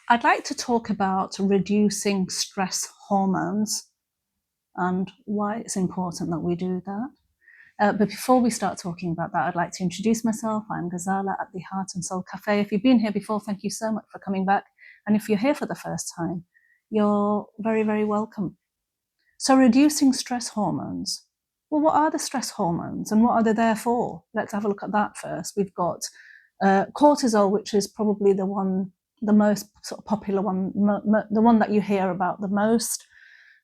I'd like to talk about reducing stress hormones and why it's important that we do that. But before we start talking about that, I'd like to introduce myself. I'm Ghazala at the Heart and Soul Cafe. If you've been here before, thank you so much for coming back. And if you're here for the first time, you're very, very welcome. So reducing stress hormones. Well, what are the stress hormones and what are they there for? Let's have a look at that first. We've got cortisol, which is probably the most sort of popular one, the one that you hear about the most.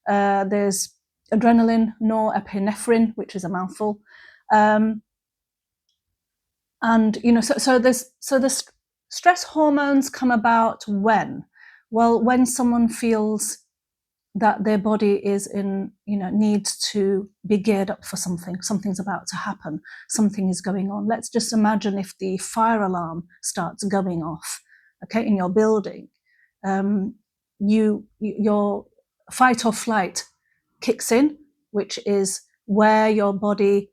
There's adrenaline, norepinephrine, which is a mouthful. And so the stress hormones come about when? Well, when someone feels that their body is needs to be geared up for something. Something's about to happen. Something is going on. Let's just imagine if the fire alarm starts going off, okay, in your building. Your fight or flight kicks in, which is where your body's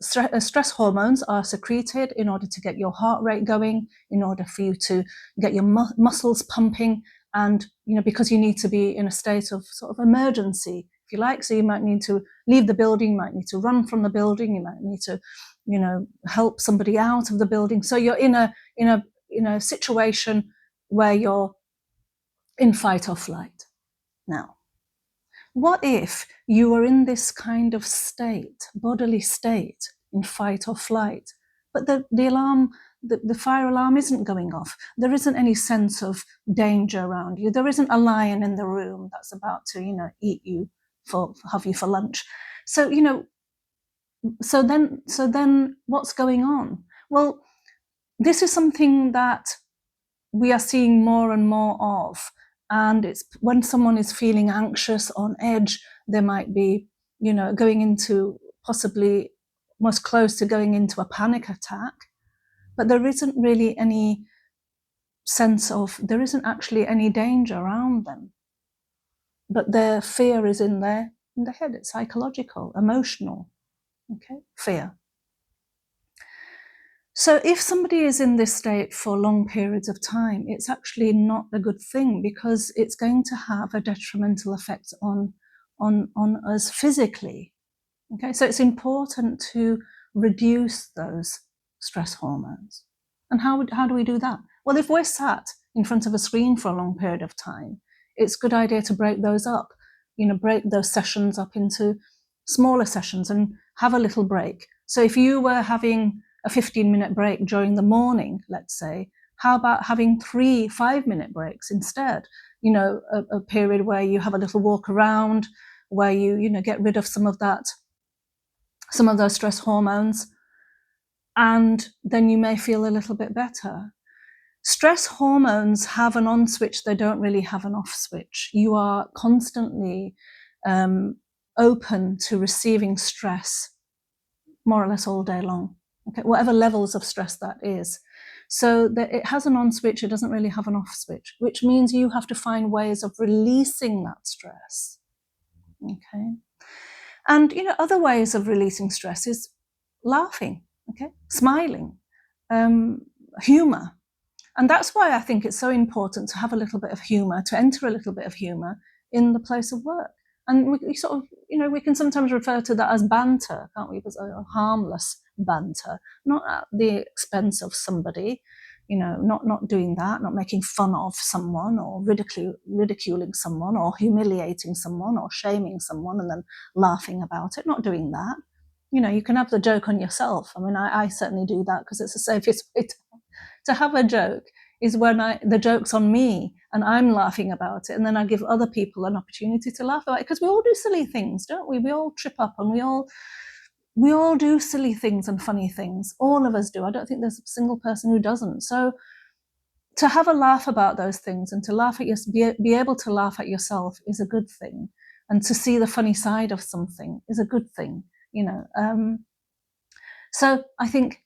stress hormones are secreted in order to get your heart rate going, in order for you to get your muscles pumping, and because you need to be in a state of sort of emergency, if you like. So you might need to leave the building, you might need to run from the building, you might need to help somebody out of the building. So you're in a situation where you're in fight or flight. Now, what if you were in this kind of state, bodily state, in fight or flight, but the alarm, the fire alarm isn't going off? There isn't any sense of danger around you. There isn't a lion in the room that's about to, eat you have you for lunch. So, so then what's going on? Well, this is something that we are seeing more and more of. And it's when someone is feeling anxious, on edge, they might be, going into possibly most close to going into a panic attack. But there isn't really any sense of, there isn't actually any danger around them. But their fear is in the head. It's psychological, emotional, okay, fear. So if somebody is in this state for long periods of time, it's actually not a good thing, because it's going to have a detrimental effect on us physically. Okay, so it's important to reduce those stress hormones. And how do we do that? Well, if we're sat in front of a screen for a long period of time, it's a good idea to break those up, break those sessions up into smaller sessions and have a little break. So if you were having a 15-minute break during the morning, let's say, how about having 3 5-minute breaks instead? A period where you have a little walk around, where you get rid of some of those stress hormones, and then you may feel a little bit better. Stress hormones have an on switch, they don't really have an off switch. You are constantly open to receiving stress more or less all day long. Okay, whatever levels of stress that is. So that it has an on switch, it doesn't really have an off switch, which means you have to find ways of releasing that stress. Okay. And other ways of releasing stress is laughing, okay, smiling, humor. And that's why I think it's so important to have a little bit of humor, to enter a little bit of humor in the place of work. And we sort of, we can sometimes refer to that as banter, can't we? Because a harmless banter, not at the expense of somebody, not doing that, not making fun of someone, or ridiculing someone, or humiliating someone, or shaming someone and then laughing about it, not doing that. You can have the joke on yourself. I mean, I certainly do that, because it's the safest way to have a joke, is when the joke's on me and I'm laughing about it, and then I give other people an opportunity to laugh about it, because we all do silly things, don't we? We all trip up, and we all do silly things and funny things. All of us do. I don't think there's a single person who doesn't. So to have a laugh about those things, and to laugh at be able to laugh at yourself, is a good thing. And to see the funny side of something is a good thing, So I think,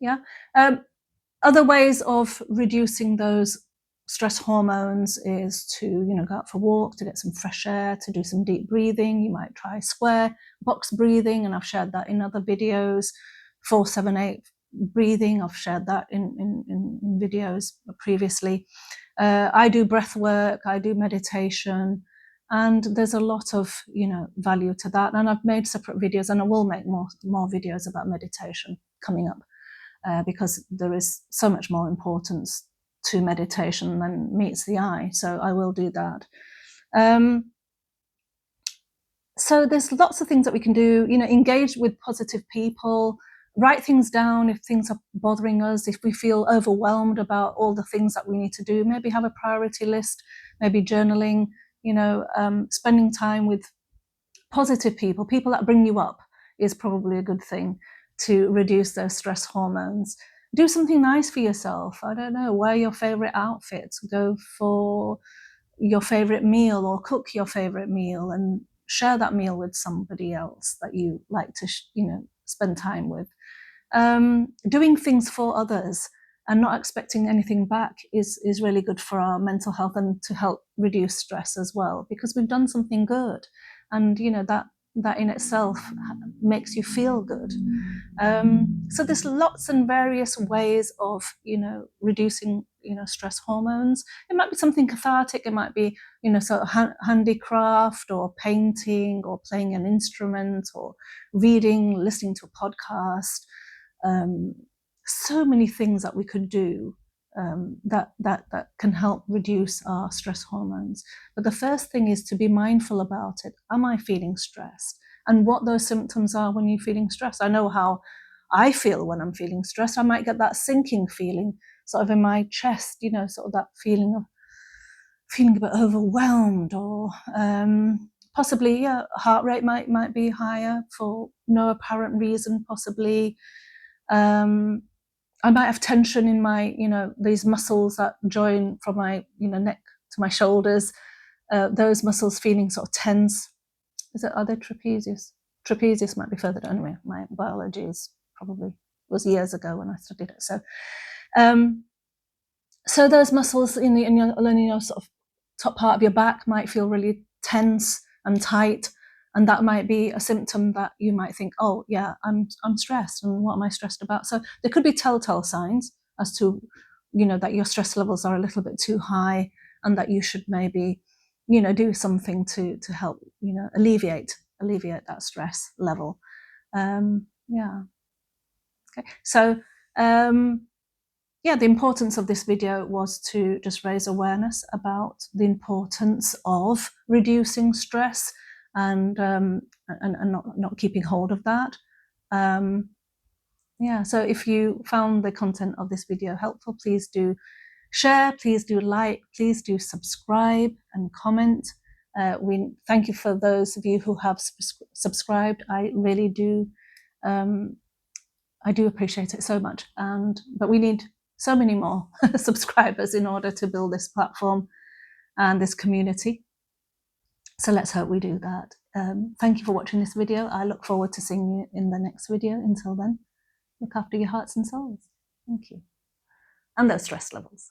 other ways of reducing those stress hormones is to, go out for a walk, to get some fresh air, to do some deep breathing. You might try square box breathing, and I've shared that in other videos. 4-7-8 breathing, I've shared that in videos previously. I do breath work, I do meditation, and there's a lot of, value to that. And I've made separate videos, and I will make more videos about meditation coming up, because there is so much more importance to meditation than meets the eye. So I will do that. So there's lots of things that we can do, engage with positive people, write things down if things are bothering us, if we feel overwhelmed about all the things that we need to do, maybe have a priority list, maybe journaling, spending time with positive people that bring you up is probably a good thing to reduce those stress hormones. Do something nice for yourself. I don't know, wear your favorite outfits, go for your favorite meal, or cook your favorite meal and share that meal with somebody else that you like to spend time with. Doing things for others and not expecting anything back is really good for our mental health, and to help reduce stress as well, because we've done something good, and that in itself makes you feel good. So there's lots and various ways of reducing stress hormones. It might be something cathartic, it might be sort of handicraft, or painting, or playing an instrument, or reading, listening to a podcast. So many things that we could do that can help reduce our stress hormones. But the first thing is to be mindful about it. Am I feeling stressed? And what those symptoms are when you're feeling stressed. I know how I feel when I'm feeling stressed. I might get that sinking feeling sort of in my chest, sort of that feeling of feeling a bit overwhelmed, or possibly heart rate might be higher for no apparent reason, possibly. I might have tension in my, these muscles that join from my, neck to my shoulders. Those muscles feeling sort of tense. Are they trapezius? Trapezius might be further down. Anyway, my biology was years ago when I studied it. So those muscles in your sort of top part of your back might feel really tense and tight. And that might be a symptom that you might think, oh yeah, I'm stressed, and what am I stressed about? So there could be telltale signs as to, that your stress levels are a little bit too high, and that you should maybe, do something to help, alleviate that stress level. Yeah. Okay. So the importance of this video was to just raise awareness about the importance of reducing stress, and not keeping hold of that. So if you found the content of this video helpful, please do share, please do like, please do subscribe and comment. We thank you for those of you who have subscribed. I really do. I do appreciate it so much, but we need so many more subscribers in order to build this platform and this community. So let's hope we do that. Thank you for watching this video. I look forward to seeing you in the next video. Until then, look after your hearts and souls. Thank you. And those stress levels.